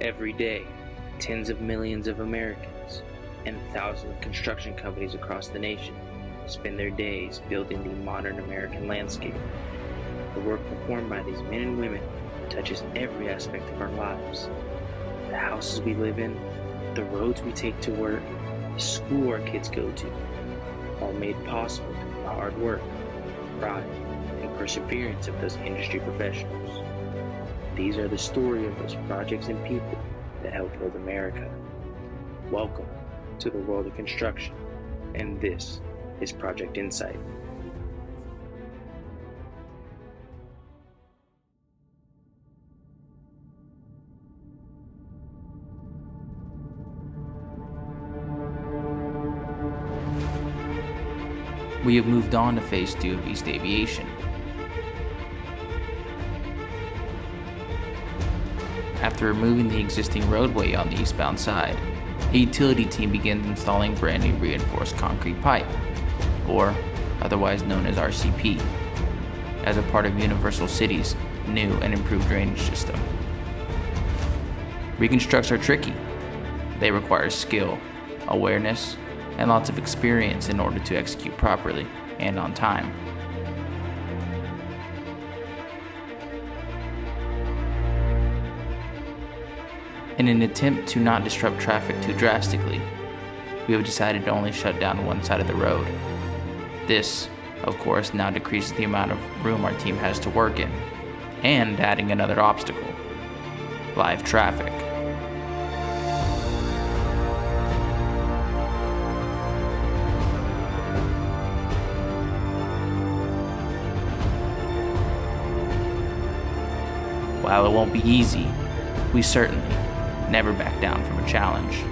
Every day, tens of millions of Americans and thousands of construction companies across the nation spend their days building the modern American landscape. The work performed by these men and women touches every aspect of our lives. The houses we live in, the roads we take to work, the school our kids go to, all made possible through the hard work, pride, and perseverance of those industry professionals. These are the story of those projects and people that help build America. Welcome to the world of construction, and this is Project Insight. We have moved on to Phase 2 of East Aviation. After removing the existing roadway on the eastbound side, a utility team begins installing brand new reinforced concrete pipe, or otherwise known as RCP, as a part of Universal City's new and improved drainage system. Reconstructs are tricky. They require skill, awareness, and lots of experience in order to execute properly and on time. In an attempt to not disrupt traffic too drastically, we have decided to only shut down one side of the road. This, of course, now decreases the amount of room our team has to work in, and adding another obstacle: live traffic. While it won't be easy, we certainly never back down from a challenge.